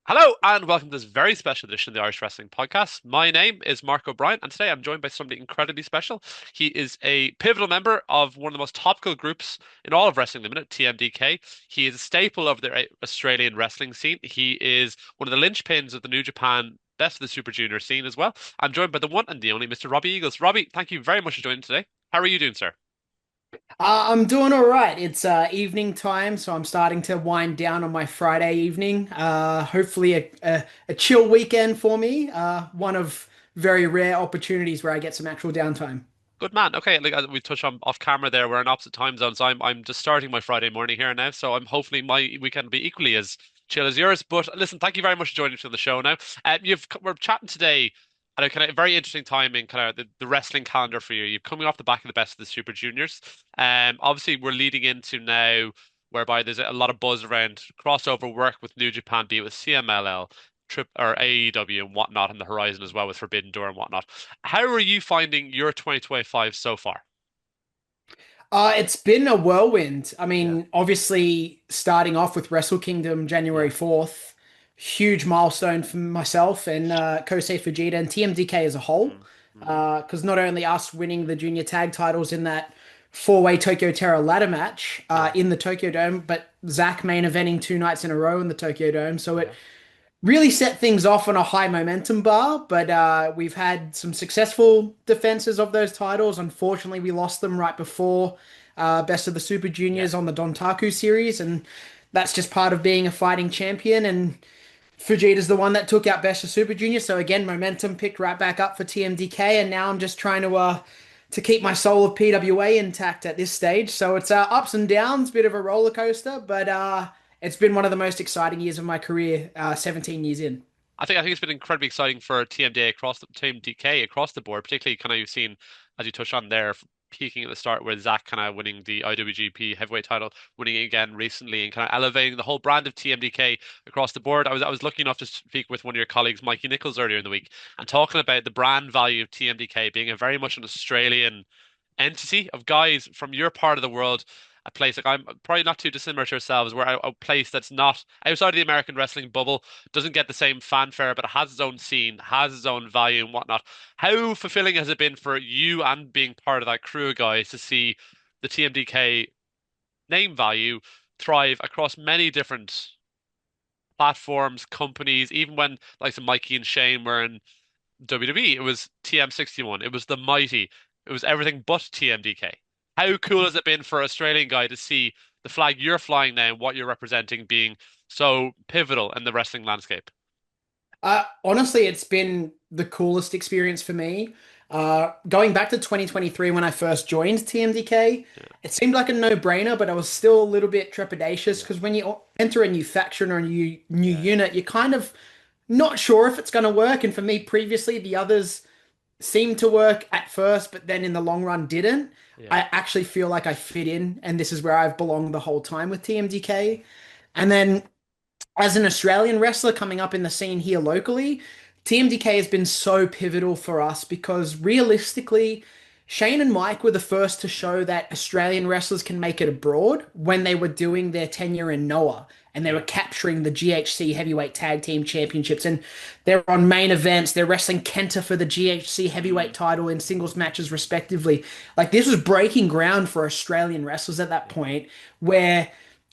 Hello and welcome to this very special edition of the Irish Wrestling Podcast. My name is Mark O'Brien, and today I'm joined by somebody incredibly special. He is a pivotal member of one of the most topical groups in all of Wrestling Limited, TMDK. He is a staple of the Australian wrestling scene. He is one of the linchpins of the New Japan Best of the Super Junior scene as well. I'm joined by the one and the only Mr. Robbie Eagles. Robbie, thank you very much for joining today. How are you doing, sir? I'm doing all right. It's evening time, so I'm starting to wind down on my Friday evening. Hopefully a chill weekend for me. One of very rare opportunities where I get some actual downtime. Good man. Okay, like we touched on off camera there, we're in opposite time zones. I'm just starting my Friday morning here now, so I'm hopefully my weekend will be equally as chill as yours. But listen, thank you very much for joining us on the show now. We're chatting today at a kind of very interesting time in kind of the wrestling calendar for you. You're coming off the back of the best of the Super Juniors. Obviously we're leading into now whereby there's a lot of buzz around crossover work with New Japan, be it with CMLL, Trip or AEW and whatnot on the horizon as well with Forbidden Door and whatnot. How are you finding your 2025 so far? It's been a whirlwind. I Yeah, mean, obviously starting off with Wrestle Kingdom January yeah. 4th, huge milestone for myself and Kosei Fujita and TMDK as a whole. Mm, hmm. Because not only us winning the junior tag titles in that four-way Tokyo Terror ladder match Yeah, in the Tokyo Dome, but Zack main eventing two nights in a row in the Tokyo Dome. So it yeah, really set things off on a high momentum bar, but we've had some successful defenses of those titles. Unfortunately, we lost them right before Best of the Super yeah. Juniors on the Dontaku series, and that's just part of being a fighting champion. And Fujita's the one that took out Best of Super Junior, so again, momentum picked right back up for TMDK, and now I'm just trying to keep my soul of PWA intact at this stage. So it's ups and downs, bit of a roller coaster, but it's been one of the most exciting years of my career, 17 years in. I think it's been incredibly exciting for TMDA across the Team DK across the board, particularly kind of you've seen as you touched on there peaking at the start with Zach kind of winning the IWGP heavyweight title, winning it again recently and kind of elevating the whole brand of TMDK across the board. I was lucky enough to speak with one of your colleagues, Mikey Nichols, earlier in the week, and talking about the brand value of TMDK being a very much an Australian entity of guys from your part of the world, a place like I'm probably not too dissimilar to yourselves, where a place that's not outside of the American wrestling bubble doesn't get the same fanfare, but it has its own scene, has its own value and whatnot. How fulfilling has it been for you and being part of that crew of guys to see the TMDK name value thrive across many different platforms, companies, even when like the Mikey and Shane were in WWE, it was TM61, it was the Mighty, it was everything but TMDK. How cool has it been for an Australian guy to see the flag you're flying now and what you're representing being so pivotal in the wrestling landscape? Honestly, it's been the coolest experience for me. Going back to 2023 when I first joined TMDK, Yeah, it seemed like a no-brainer, but I was still a little bit trepidatious yeah, because when you enter a new faction or a new yeah, unit, you're kind of not sure if it's going to work. And for me, previously, the others seemed to work at first, but then in the long run didn't. yeah. I actually feel like I fit in, and this is where I've belonged the whole time with TMDK. And then as an Australian wrestler coming up in the scene here locally, TMDK has been so pivotal for us because realistically, Shane and Mike were the first to show that Australian wrestlers can make it abroad when they were doing their tenure in Noah and they were Yeah. capturing the GHC Heavyweight Tag Team Championships. And they're on main events, they're wrestling Kenta for the GHC Heavyweight Mm, title in singles matches, respectively. Like, this was breaking ground for Australian wrestlers at that yeah, point, where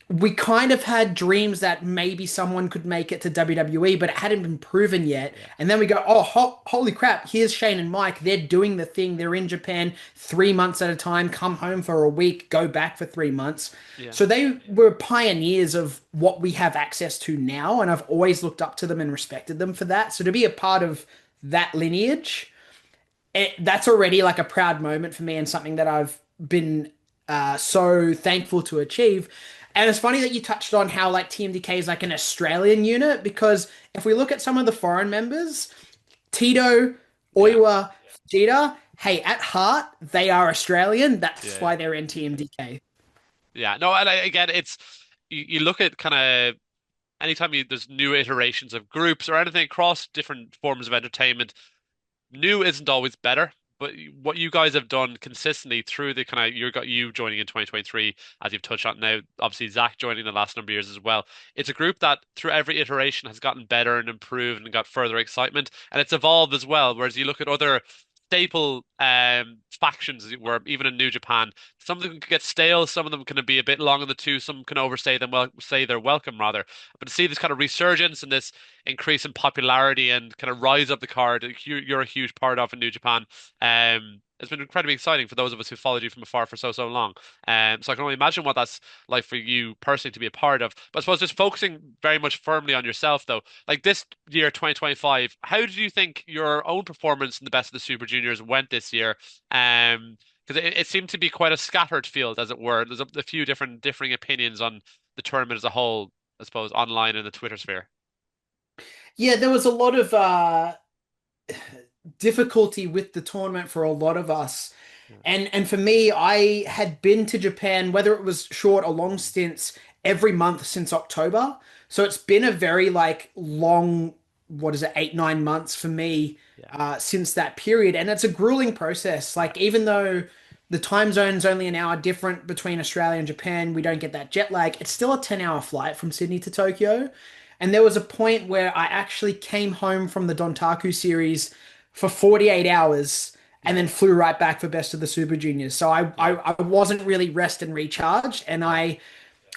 we kind of had dreams that maybe someone could make it to WWE, but it hadn't been proven yet. yeah, And then we go, oh, holy crap, here's Shane and Mike. They're doing the thing. They're in Japan 3 months at a time, come home for a week, go back for 3 months. yeah. So they were pioneers of what we have access to now. And I've always looked up to them and respected them for that. So to be a part of that lineage, that's already like a proud moment for me and something that I've been so thankful to achieve. And it's funny that you touched on how like TMDK is like an Australian unit because if we look at some of the foreign members, Tito, Yeah. Oiwa, Fujita, hey, at heart, they are Australian. That's Yeah. why they're in TMDK. Yeah. No, and again, it's you look at kind of anytime there's new iterations of groups or anything across different forms of entertainment, new isn't always better, but what you guys have done consistently through the kind of you joining in 2023, as you've touched on now, obviously Zach joining the last number of years as well. It's a group that through every iteration has gotten better and improved and got further excitement, and it's evolved as well. Whereas you look at other staple factions, as it were, even in New Japan, some of them can get stale, some of them can be a bit long in the tooth, some can overstay them, well, say they're welcome rather. But to see this kind of resurgence and this increase in popularity and kind of rise up the card, you're a huge part of in New Japan. It's been incredibly exciting for those of us who followed you from afar for so long. So I can only imagine what that's like for you personally to be a part of. But I suppose just focusing very much firmly on yourself, though, like this year, 2025, how did you think your own performance in the Best of the Super Juniors went this year? Because it seemed to be quite a scattered field, as it were. There's a few differing opinions on the tournament as a whole, I suppose, online in the Twitter sphere. Yeah, there was a lot of difficulty with the tournament for a lot of us. Yeah. And for me, I had been to Japan, whether it was short or long Mm. stints, every month since October. So it's been a very like long, what is it, 8, 9 months for me Yeah. since that period. And it's a grueling process. Yeah. Like even though the time zone's only an hour different between Australia and Japan, we don't get that jet lag. It's still a 10-hour flight from Sydney to Tokyo. And there was a point where I actually came home from the Dontaku series for 48 hours and Yeah. then flew right back for Best of the Super Juniors. So Yeah. I wasn't really rest and recharged, and Yeah.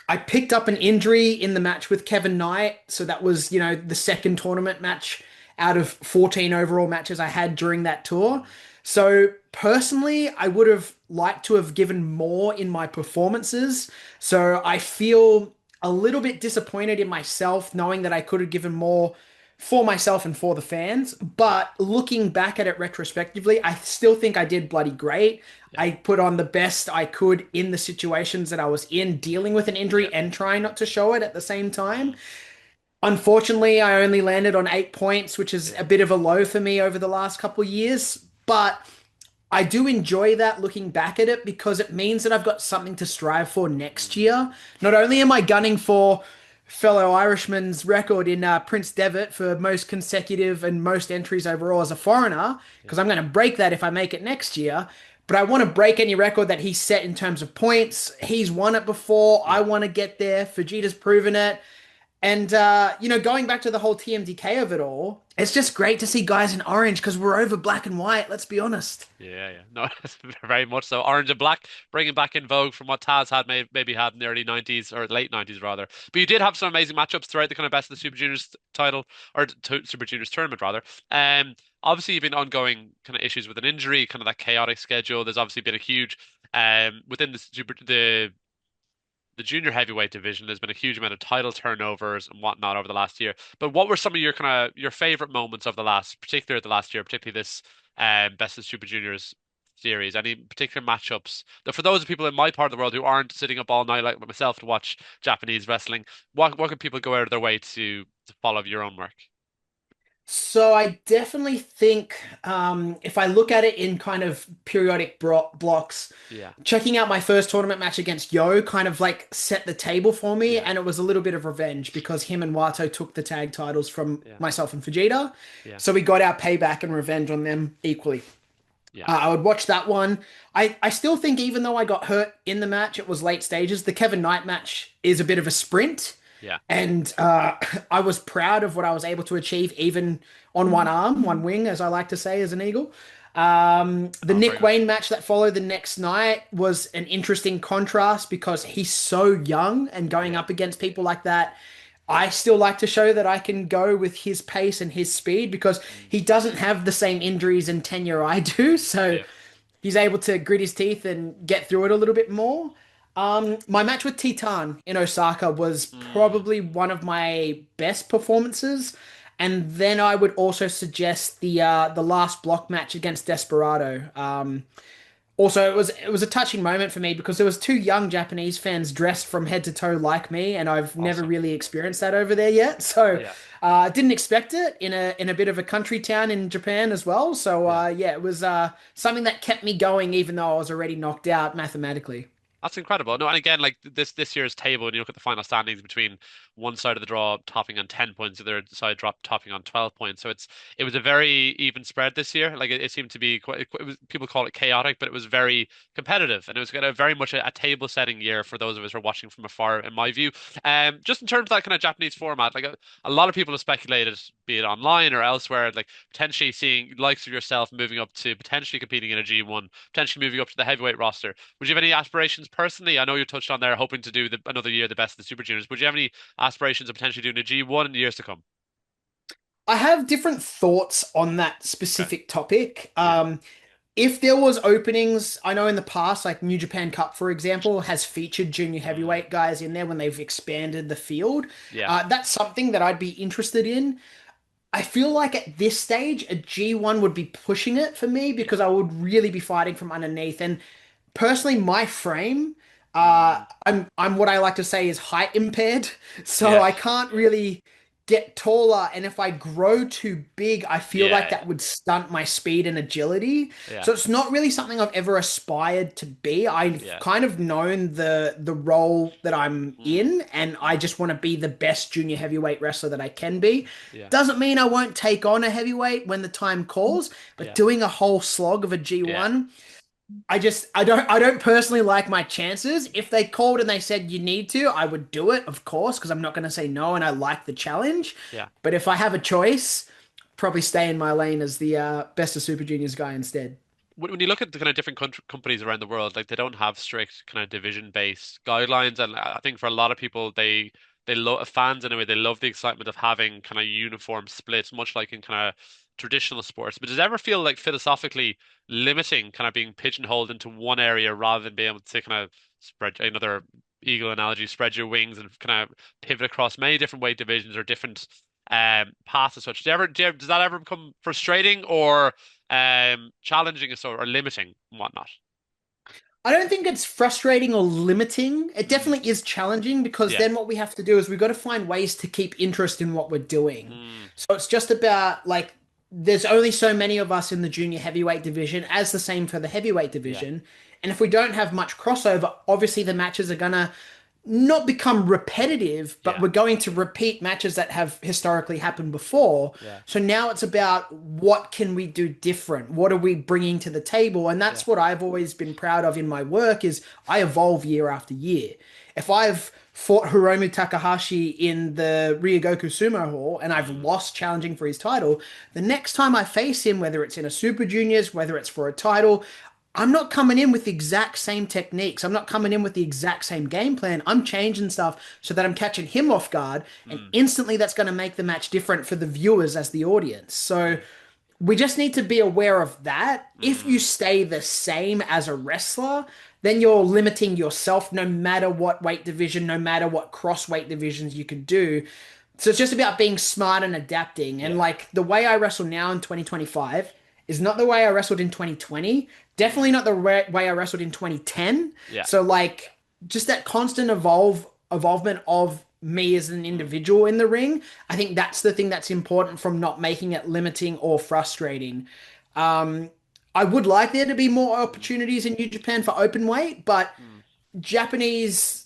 I picked up an injury in the match with Kevin Knight. So that was, the second tournament match out of 14 overall matches I had during that tour. Mm. So personally, I would have liked to have given more in my performances. So I feel a little bit disappointed in myself knowing that I could have given more for myself and for the fans. Yeah. But looking back at it retrospectively, I still think I did bloody great. Yeah. I put on the best I could in the situations that I was in, dealing with an Yeah. injury and trying not to show it at the same time. Mm. Unfortunately, I only landed on 8 points, which is Yeah. a bit of a low for me over the last couple of years. But I do enjoy that looking back at it because it means that I've got something to strive for next Mm. year. Not only am I gunning for fellow Irishman's record in Prince Devitt for most consecutive and most entries overall as a foreigner, Yeah. because I'm going to break that if I make it next year. But I want to break any record that he's set in terms of points. He's won it before. I Yeah. want to get there. Fujita's proven it. And going back to the whole TMDK of it all, it's just great to see guys in orange because we're over black and white, let's be honest. Yeah, yeah. No, very much so. Orange and black, bringing back in vogue from what Taz had maybe had in the early 90s or late 90s rather. But you did have some amazing matchups throughout the kind of Best of the Super Juniors title or Super Juniors tournament rather. Obviously you've been ongoing kind of issues with an injury, kind of that chaotic schedule. There's obviously been a huge within the junior heavyweight division, there's been a huge amount of title turnovers and whatnot over the last year. But what were some of your kind of your favorite moments of the last, particularly the last year, particularly this Best of Super Juniors series? Any particular matchups that for those people in my part of the world who aren't sitting up all night like myself to watch Japanese wrestling, what can people go out of their way to follow your own work? So I definitely think if I look at it in kind of periodic blocks, Yeah, checking out my first tournament match against Yo kind of like set the table for me, yeah, and it was a little bit of revenge because him and Wato took the tag titles from yeah, myself and Fujita. yeah, So we got our payback and revenge on them equally. yeah, I would watch that one. I still think even though I got hurt in the match, it was late stages. The Kevin Knight match is a bit of a sprint. yeah. And I was proud of what I was able to achieve, even on one arm, one wing, as I like to say, as an eagle. The Oh, very Nick good. Wayne match that followed the next night was an interesting contrast because he's so young and going Yeah, up against people like that. I still like to show that I can go with his pace and his speed because mm, he doesn't have the same injuries and tenure I do. So yeah, he's able to grit his teeth and get through it a little bit more. My match with Titan in Osaka was mm, probably one of my best performances. And then I would also suggest the last block match against Desperado. Also, it was a touching moment for me because there was two young Japanese fans dressed from head to toe like me, and I've never awesome. really experienced that over there yet. So, Yeah, didn't expect it in a bit of a country town in Japan as well. So, yeah. yeah, it was something that kept me going even though I was already knocked out mathematically. That's incredible. No, and again, like this year's table, when you look at the final standings between one side of the draw topping on 10 points, the other side drop topping on 12 points. So it was a very even spread this year. Like it seemed to be quite, it was, people call it chaotic, but it was very competitive, and it was kind of very much a table setting year for those of us who are watching from afar, in my view. Just in terms of that kind of Japanese format, like a lot of people have speculated, be it online or elsewhere, like potentially seeing likes of yourself moving up to potentially competing in a G1, potentially moving up to the heavyweight roster. Would you have any aspirations personally? I know you touched on there hoping to do another year the best of the Super Juniors. Would you have any aspirations of potentially doing a G1 in the years to come? I have different thoughts on that Okay. specific topic. Yeah. If there was openings, I know in the past, like New Japan Cup, for example, has featured junior Mm, heavyweight guys in there when they've expanded the field. yeah. That's something that I'd be interested in. I feel like at this stage, a G1 would be pushing it for me Yeah. because I would really be fighting from underneath. And personally, my frame, Mm, I'm what I like to say is height impaired, so yeah. I can't really get taller. And if I grow too big, I feel like Yeah. that would stunt my speed and agility. Yeah. So it's not really something I've ever aspired to be. I've Yeah. kind of known the role that I'm Mm, in, and I mm, just want to be the best junior heavyweight wrestler that I can be. yeah. Doesn't mean I won't take on a heavyweight when the time calls, but Yeah. doing a whole slog of a Yeah. G1, I don't personally like my chances. If they called and they said you need to, I would do it, of course, because I'm not going to say no and I like the challenge. Yeah. But if I have a choice, probably stay in my lane as the best of Super Juniors guy instead. When you look at the kind of different companies around the world, like they don't have strict kind of division-based guidelines, and I think for a lot of people, they love fans anyway. They love the excitement of having kind of uniform splits, much like in kind of traditional sports. But does it ever feel like philosophically limiting, kind of being pigeonholed into one area rather than being able to kind of spread another eagle analogy, spread your wings and kind of pivot across many different weight divisions or different paths as such? Does that ever become frustrating or challenging or limiting and whatnot? I don't think it's frustrating or limiting. It Mm, definitely is challenging because yeah. then what we have to do is we've got to find ways to keep interest in what we're doing. Mm, So it's just about like there's only so many of us in the junior heavyweight division, as the same for the heavyweight yeah. division. And if we don't have much crossover, obviously the matches are gonna not become repetitive, but Yeah. we're going to repeat matches that have historically happened before. Yeah. So now it's about what can we do different? What are we bringing to the table? And Yeah. that's what I've always been proud of in my work is I evolve year after year. If I've fought Hiromu Takahashi in the Ryogoku Sumo Hall and I've Mm, lost challenging for his title, the next time I face him, whether it's in a Super Juniors, whether it's for a title, I'm not coming in with the exact same techniques. I'm not coming in with the exact same game plan. I'm changing stuff so that I'm catching him off guard, and mm, instantly that's going to make the match different for the viewers as the audience. So yeah. we just need to be aware of that. If you Mm, stay the same as a wrestler, then you're limiting yourself no matter what weight division, no matter what cross weight divisions you can do. So it's just about being smart and adapting. And yeah. like the way I wrestle now in 2025 is not the way I wrestled in 2020. Definitely Mm, not the way I wrestled in 2010. yeah. So like just that constant evolvement of me as an Mm, individual in the ring. I think that's the thing that's important from not making it limiting or frustrating. Um, I would like there to be more mm, opportunities in New Japan for open weight, but mm, Japanese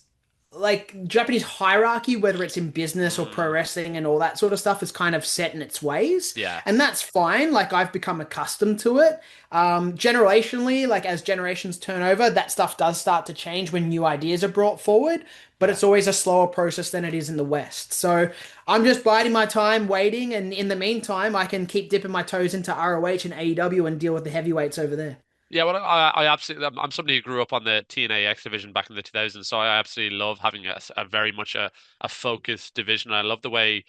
Japanese hierarchy, whether it's in business or pro mm, wrestling and all that sort of stuff, is kind of set in its ways. yeah. And that's fine. Like I've become accustomed to it. Generationally, like as generations turn over, that stuff does start to change when new ideas are brought forward, but Yeah. it's always a slower process than it is in the West. So I'm just biding my time, waiting, and in the meantime, I can keep dipping my toes into ROH and AEW and deal with the heavyweights over there. Yeah, well, I absolutely, I'm somebody who grew up on the TNA X division back in the 2000s, so I absolutely love having a very much a focused division. I love the way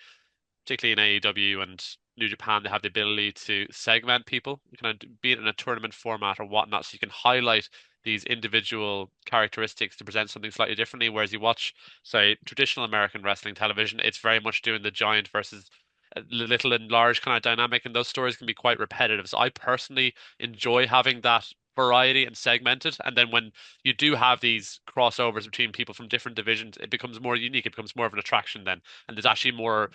particularly in AEW and New Japan, they have the ability to segment people. You can be it in a tournament format or whatnot, so you can highlight these individual characteristics to present something slightly differently. Whereas you watch, say, traditional American wrestling television, it's very much doing the giant versus little and large kind of dynamic, and those stories can be quite repetitive. So I personally enjoy having that variety and segmented. And then when you do have these crossovers between people from different divisions, it becomes more unique. It becomes more of an attraction then, and there's actually more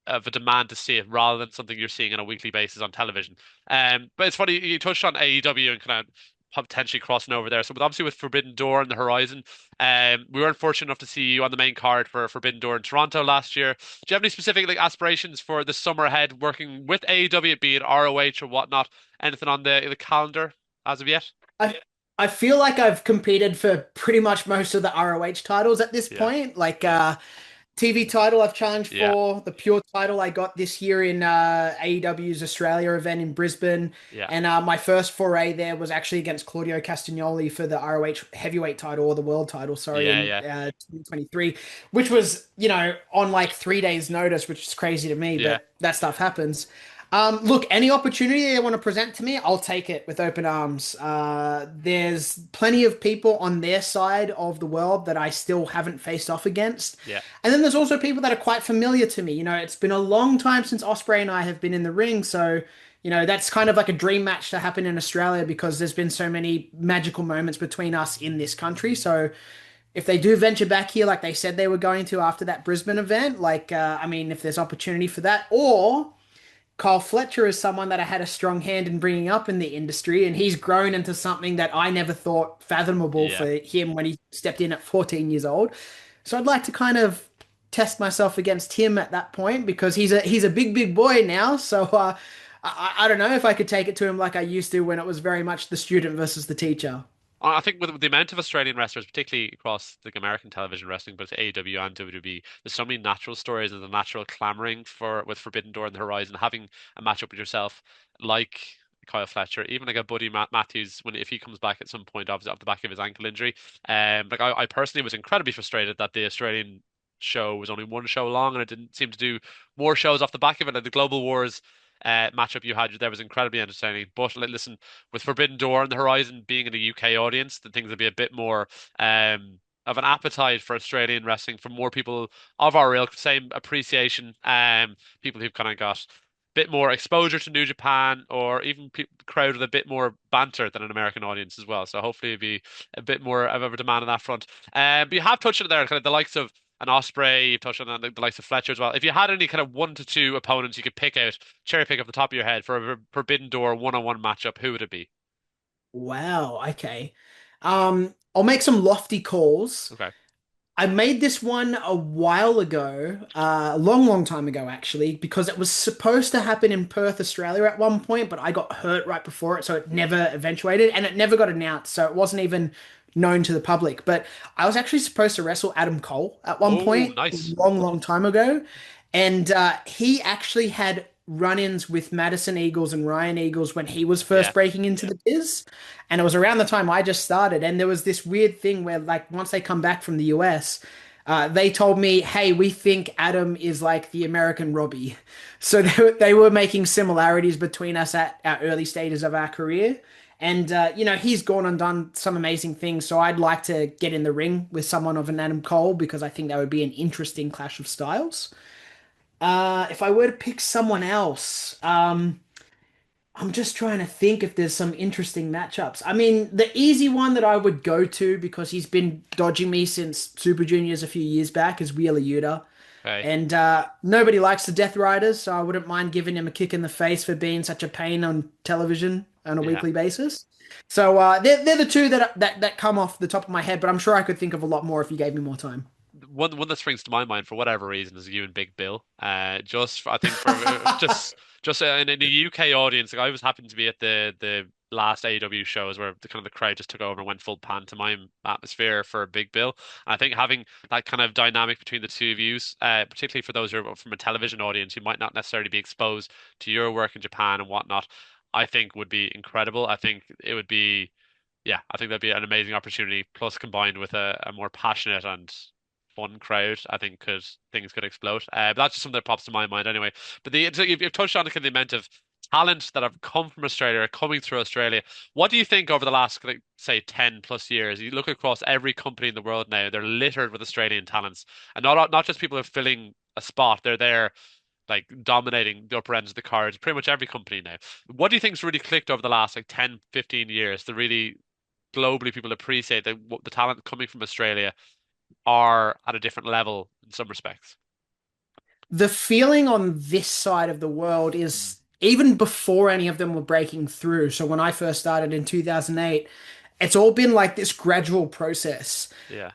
of a demand to see it rather than something you're seeing on a weekly basis on television. But it's funny you touched on AEW and kind of potentially crossing over there. So, but obviously with Forbidden Door on the horizon, we weren't fortunate enough to see you on the main card for Forbidden Door in Toronto last year. Do you have any specific like aspirations for the summer ahead, working with AEW, be it ROH or whatnot? Anything on the calendar as of yet? I I feel like I've competed for pretty much most of the ROH titles at this Yeah, point. Like yeah, TV title I've challenged yeah, for, the pure title I got this year in AEW's Australia event in Brisbane. yeah, And my first foray there was actually against Claudio Castagnoli for the ROH heavyweight title or the world title, sorry, yeah, in yeah, 2023, which was, on like 3 days' notice, which is crazy to me, yeah, but that stuff happens. Look, any opportunity they want to present to me, I'll take it with open arms. There's plenty of people on their side of the world that I still haven't faced off against. yeah, And then there's also people that are quite familiar to me. It's been a long time since Osprey and I have been in the ring, so that's kind of like a dream match to happen in Australia because there's been so many magical moments between us in this country. So if they do venture back here, like they said they were going to after that Brisbane event, like I mean, if there's opportunity for that, or Kyle Fletcher is someone that I had a strong hand in bringing up in the industry, and he's grown into something that I never thought fathomable yeah. for him when he stepped in at 14 years old. So I'd like to kind of test myself against him at that point because he's a big boy now. So I don't know if I could take it to him like I used to when it was very much the student versus the teacher. I think with the amount of Australian wrestlers, particularly across like American television wrestling, but it's AEW and WWE, there's so many natural stories and the natural clamoring for with Forbidden Door on the horizon. Having a matchup with yourself, like Kyle Fletcher, even like a Buddy Matthews, when if he comes back at some point, obviously off the back of his ankle injury, like I personally was incredibly frustrated that the Australian show was only one show long and it didn't seem to do more shows off the back of it. Like the Global Wars matchup you had there was incredibly entertaining. But listen, with Forbidden Door on the horizon, being in a UK audience, then things will be a bit more of an appetite for Australian wrestling for more people of our ilk, same appreciation. People who've kind of got a bit more exposure to New Japan, or even crowd with a bit more banter than an American audience as well. So hopefully it'll be a bit more of a demand on that front. But you have touched on it there, kind of the likes of an Osprey, you've touched on the likes of Fletcher as well. If you had any kind of 1 to 2 opponents you could pick out, cherry pick off the top of your head for a Forbidden Door one-on-one matchup, who would it be? Wow, okay. I'll make some lofty calls. Okay. I made this one a while ago, a long time ago actually, because it was supposed to happen in Perth, Australia at one point, but I got hurt right before it, so it never eventuated and it never got announced, so it wasn't even known to the public. But I was actually supposed to wrestle Adam Cole at one Oh, point, a nice. long time ago, and he actually had run-ins with Madison Eagles and Ryan Eagles when he was Yeah. first breaking into the biz. And it was around the time I just started. And there was this weird thing where, like, once they come back from the US, they told me, hey, we think Adam is like the American Robbie. So they were making similarities between us at our early stages of our career. And, he's gone and done some amazing things. So I'd like to get in the ring with someone of an Adam Cole because I think that would be an interesting clash of styles. If I were to pick someone else, I'm just trying to think if there's some interesting matchups. I mean, the easy one that I would go to because he's been dodging me since Super Juniors a few years back is Wheeler Yuta. Okay. And nobody likes the Death Riders, so I wouldn't mind giving him a kick in the face for being such a pain on television on a Yeah. weekly basis. So they're the two that come off the top of my head, but I'm sure I could think of a lot more if you gave me more time. One that springs to my mind for whatever reason is you and Big Bill. I think for just in the UK audience, like I was happened to be at the last AEW shows where the kind of the crowd just took over and went full pantomime atmosphere for Big Bill. And I think having that kind of dynamic between the two of you, particularly for those who are from a television audience who might not necessarily be exposed to your work in Japan and whatnot, I think would be incredible. I think it would be. Yeah, I think that'd be an amazing opportunity. Plus, combined with a more passionate and fun crowd, I think things could explode. But that's just something that pops to my mind anyway. But so you've touched on the amount of talent that have come from Australia, coming through Australia. What do you think over the last, like, say, 10 plus years? You look across every company in the world now; they're littered with Australian talents, and not just people who are filling a spot; they're there like dominating the upper ends of the cards, pretty much every company now. What do you think's really clicked over the last like 10, 15 years to really globally people appreciate that the talent coming from Australia are at a different level in some respects? The feeling on this side of the world is even before any of them were breaking through. So when I first started in 2008, it's all been like this gradual process. Yeah.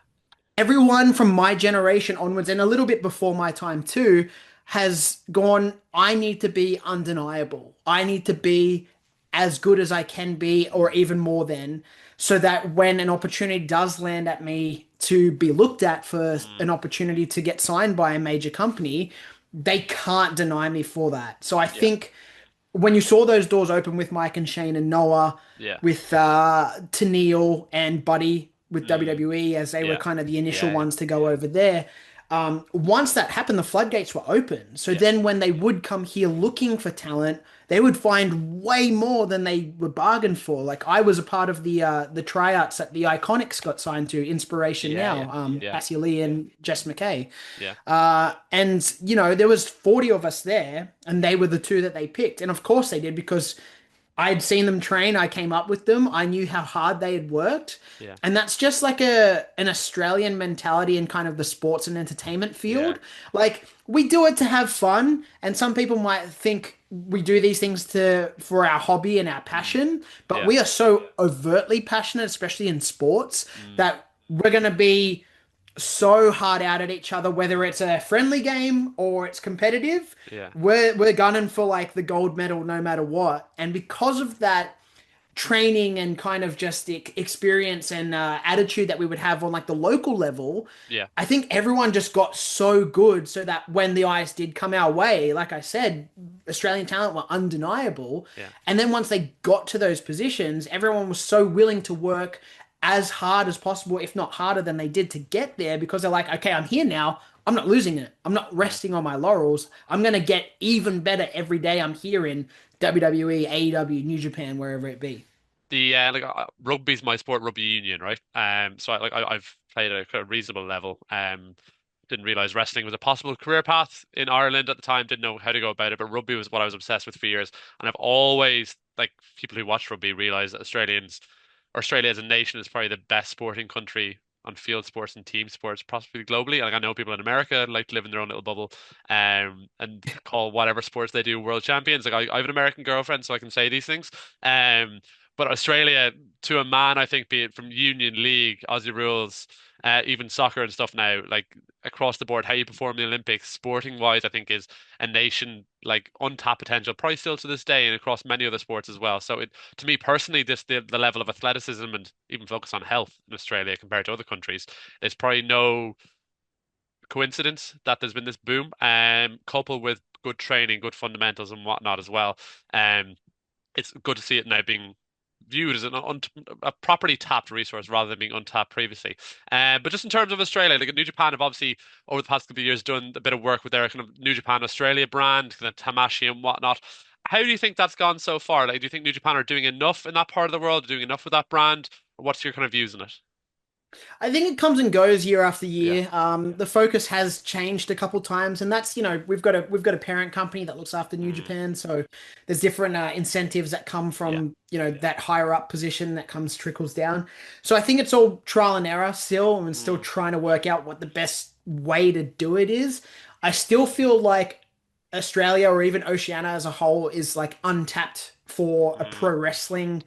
Everyone from my generation onwards, and a little bit before my time too, has gone, I need to be undeniable. I need to be as good as I can be, or Mm, even more than, so that when an opportunity does land at me to be looked at for mm, an opportunity to get signed by a major company, they can't deny me for that. So I yeah. think when you saw those doors open with Mike and Shane and Noah, Yeah. with Tennille and Buddy with Mm, WWE as they were yeah. kind of the initial Yeah. Yeah. ones to go over there. Once that happened, the floodgates were open. So Yeah. then when they would come here looking for talent, they would find way more than they were bargained for. Like I was a part of the tryouts that the Iconics got signed to, Inspiration Yeah. Yeah. now, Yeah. Cassie Lee and Jess McKay. Yeah. And there was 40 of us there, and they were the two that they picked. And of course they did because I'd seen them train, I came up with them, I knew how hard they had worked. Yeah. And that's just like an Australian mentality in kind of the sports and entertainment Yeah. field. Like we do it to have fun, and some people might think we do these things to for our hobby and our Mm, passion, but yeah. we are so overtly passionate, especially in sports, Mm, that we're going to be so hard out at each other, whether it's a friendly game or it's competitive. yeah. We're gunning for like the gold medal no matter what. And because of that training and kind of just experience and attitude that we would have on like the local level, Yeah. I think everyone just got so good so that when the ice did come our way, like I said, Australian talent were undeniable. Yeah. And then once they got to those positions, everyone was so willing to work as hard as possible, if not harder than they did to get there, because they're like, okay, I'm here now. I'm not losing it. I'm not Yeah. resting on my laurels. I'm going to get even better every day I'm here in WWE, AEW, New Japan, wherever it be. The rugby's my sport, rugby union, right? So I've played at a reasonable level. Didn't realize wrestling was a possible career path in Ireland at the time. Didn't know how to go about it, but rugby was what I was obsessed with for years. And I've always, like, people who watch rugby realize that Australia as a nation is probably the best sporting country on field sports and team sports, possibly globally. Like I know people in America like to live in their own little bubble, and call whatever sports they do world champions. Like I have an American girlfriend, so I can say these things. Um, but Australia, to a man, I think, be it from Union League, Aussie rules, even soccer and stuff now, like across the board, how you perform in the Olympics, sporting wise, I think is a nation like untapped potential, probably still to this day, and across many other sports as well. So it, to me personally, this the level of athleticism and even focus on health in Australia compared to other countries, there's probably no coincidence that there's been this boom, coupled with good training, good fundamentals and whatnot as well. Um, it's good to see it now being viewed as a properly tapped resource rather than being untapped previously. But just in terms of Australia, like New Japan have obviously over the past couple of years done a bit of work with their kind of New Japan Australia brand, kind of Tamashi and whatnot. How do you think that's gone so far? Like, do you think New Japan are doing enough in that part of the world, doing enough with that brand? Or what's your kind of views on it? I think it comes and goes year after Yeah. year. The focus has changed a couple times, and that's we've got a parent company that looks after New Mm, Japan, so there's different incentives that come yeah. from that higher up position that comes trickles down. So I think it's all trial and error still, and still Mm, trying to work out what the best way to do it is. I still feel like Australia or even Oceania as a whole is like untapped for a mm, pro wrestling,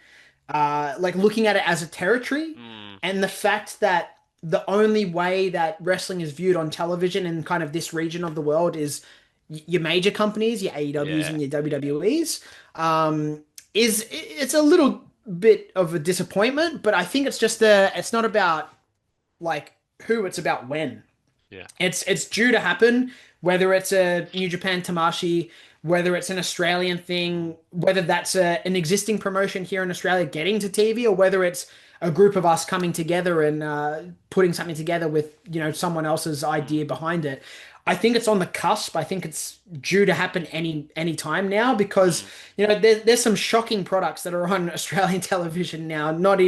like looking at it as a territory, mm, and the fact that the only way that wrestling is viewed on television in kind of this region of the world is your major companies, your AEWs yeah. and your WWEs, it's a little bit of a disappointment, but I think it's not about like who, it's about when. Yeah. It's due to happen, whether it's a New Japan Tamashi, whether it's an Australian Mm, thing, whether that's an existing promotion here in Australia getting to TV, or whether it's a group of us coming together and putting something together with someone else's mm, idea behind it. I think it's on the cusp. I think it's due to happen any time now because mm. there's some shocking products that are on Australian television now, not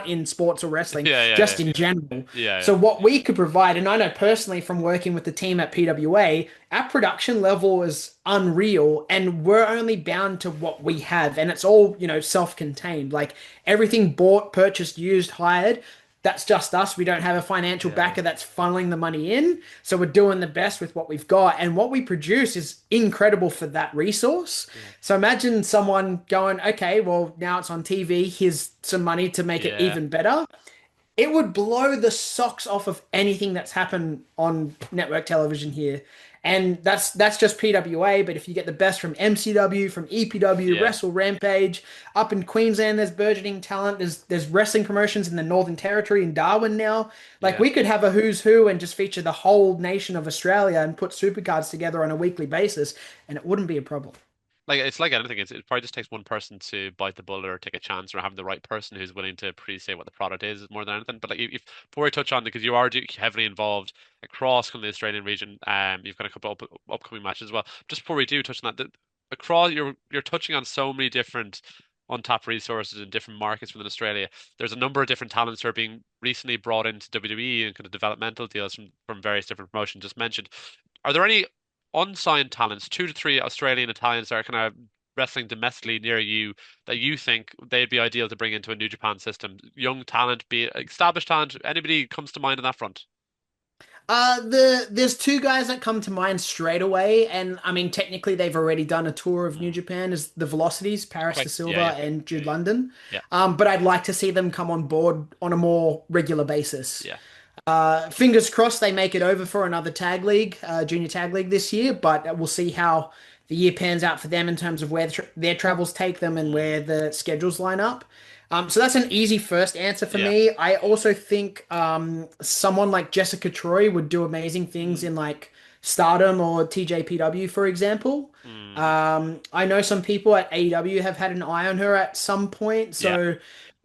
in sports or wrestling, Yeah, yeah, just yeah. in general. Yeah, So what we could provide, and I know personally from working with the team at PWA, our production level is unreal, and we're only bound to what we have, and it's all self-contained. Like everything bought, purchased, used, hired. that's just us. We don't have a financial Yeah, yeah, backer that's funneling the money in. So we're doing the best with what we've got. And what we produce is incredible for that resource. yeah, So imagine someone going, okay, well, now it's on TV. Here's some money to make it yeah, even better. It would blow the socks off of anything that's happened on network television here. And that's just PWA, but if you get the best from MCW, from EPW, yeah, Wrestle Rampage, up in Queensland, there's burgeoning talent. There's wrestling promotions in the Northern Territory in Darwin now. Like yeah. we could have a who's who and just feature the whole nation of Australia and put supercards together on a weekly basis, and it wouldn't be a problem. Like it's like anything. It probably just takes one person to bite the bullet or take a chance, or having the right person who's willing to pre-say what the product is more than anything. But like, if before we touch on, because you are heavily involved across kind of the Australian region, you've got a couple upcoming matches as well. Just before we do touch on that, across you're touching on so many different untapped resources in different markets within Australia. There's a number of different talents who are being recently brought into WWE and kind of developmental deals from various different promotions just mentioned. Are there any unsigned talents, 2 to 3 Australian Italians that are kind of wrestling domestically near you that you think they'd be ideal to bring into a New Japan system? Young talent, be it established talent, anybody comes to mind on that front? There's two guys that come to mind straight away, and I mean technically they've already done a tour of New Mm. Japan as the Velocities, Paris Okay. De Yeah, yeah, Silva and Jude London. yeah, But I'd like to see them come on board on a more regular basis. yeah, Fingers crossed they make it over for another tag league, junior tag league this year, but we'll see how the year pans out for them in terms of where their travels take them and mm, where the schedules line up. So that's an easy first answer for yeah, me. I also think someone like Jessica Troy would do amazing things mm, in like Stardom or TJPW, for example. mm, I know some people at AEW have had an eye on her at some point, yeah, so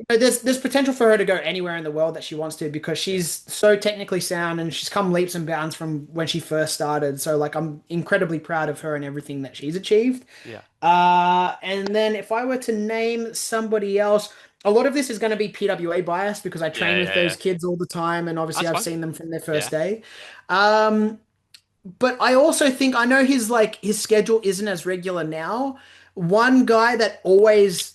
there's potential for her to go anywhere in the world that she wants to because yeah, she's so technically sound and she's come leaps and bounds from when she first started. So like I'm incredibly proud of her and everything that she's achieved. yeah, And then if I were to name somebody else, a lot of this is going to be PWA bias because I train yeah, with yeah, yeah. those kids all the time and obviously That's I've fine. seen them from their first Yeah, day. Um, but I also think I know his schedule isn't as regular now. One guy that always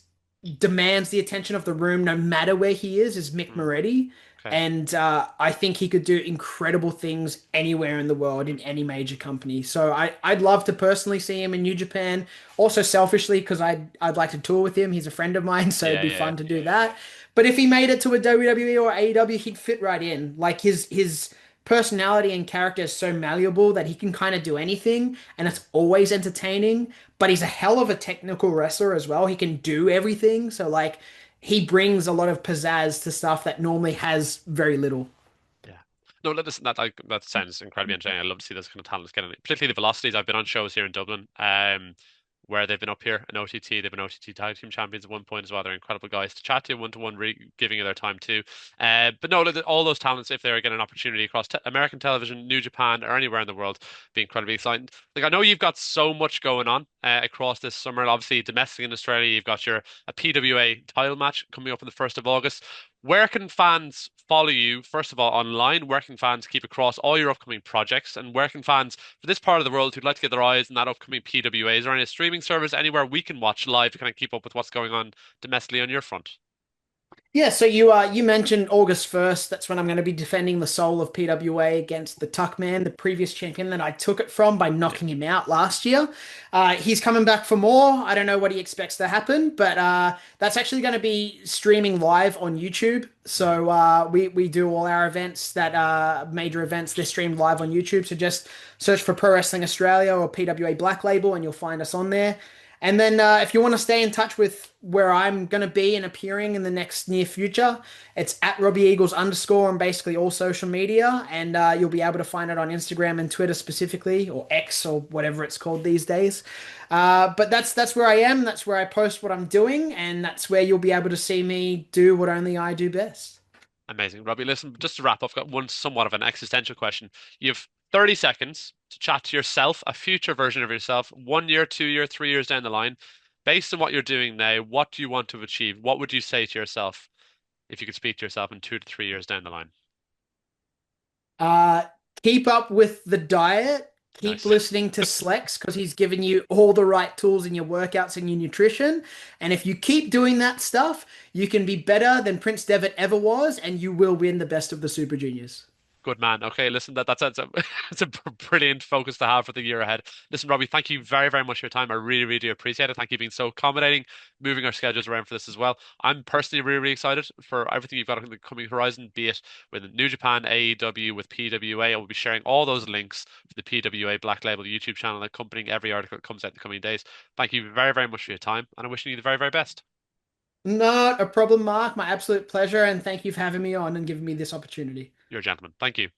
demands the attention of the room no matter where he is Mick mm, Moretti. okay. And I think he could do incredible things anywhere in the world in any major company. So I'd love to personally see him in New Japan. Also selfishly, because I'd like to tour with him. He's a friend of mine, so it'd Yeah, be yeah, fun to do that. But if he made it to a WWE or AEW, he'd fit right in. Like his personality and character is so malleable that he can kind of do anything, and yeah. it's always entertaining. But he's a hell of a technical wrestler as well. He can do everything. So like he brings a lot of pizzazz to stuff that normally has very little. Yeah. No, that sounds incredibly entertaining. I love to see those kind of talents getting it, particularly the velocities. I've been on shows here in Dublin, where they've been up here in OTT. They've been OTT tag team champions at one point as well. They're incredible guys to chat to one to one, really giving you their time too. But no, all those talents, if they get an opportunity across te American television, New Japan, or anywhere in the world, be incredibly exciting. Like I know you've got so much going on across this summer. Obviously, domestic in Australia, you've got your a PWA title match coming up on the 1st of August. Where can fans follow you, first of all, online? Where can fans keep across all your upcoming projects? And where can fans, for this part of the world, who'd like to get their eyes on that upcoming PWA, is there any streaming service anywhere we can watch live to kind of keep up with what's going on domestically on your front? Yeah, so you mentioned August 1st. That's when I'm going to be defending the soul of PWA against the Tuckman, the previous champion that I took it from by Yeah. knocking him out last year. He's coming back for more. I don't know what he expects to happen, but that's actually going to be streaming live on YouTube. Mm. So we do all our events that major events. They're streamed live on YouTube. So just search for Pro Wrestling Australia or PWA Black Label, and you'll find us on there. And then if you want to stay in touch with where I'm going to be and appearing in the next near future, it's at Robbie Eagles underscore on basically all social media. And you'll be able to find it on Instagram and Twitter specifically, or X or whatever it's called these days. But that's where I am. That's where I post what I'm doing. And that's where you'll be able to see me do what only I do best. Amazing. Robbie, listen, just to wrap up, I've got one somewhat of an existential question. You've 30 seconds to chat to yourself, a future version of yourself, 1 year, 2 year, 3 years down the line. Based on what you're doing now, what do you want to achieve? What would you say to yourself if you could speak to yourself in 2 to 3 years down the line? Uh, keep up with the diet Keep Nice. listening to Slex because he's giving you all the right tools in your workouts and your nutrition. And if you keep doing that stuff, you can be better than Prince Devitt ever was, and you will win the best of the Super Juniors. Good man. Okay, listen, that's a it's a brilliant focus to have for the year ahead. Listen, Robbie, thank you very, very much for your time. I really, really do appreciate it. Thank you for being so accommodating, moving our schedules around for this as well. I'm personally really, really excited for everything you've got in the coming horizon, be it with New Japan, AEW, with PWA. I will be sharing all those links for the PWA Black Label YouTube channel accompanying every article that comes out in the coming days. Thank you very, very much for your time, and I'm wishing you the very, very best. Not a problem, Mark. My absolute pleasure. And thank you for having me on and giving me this opportunity. You're a gentleman. Thank you.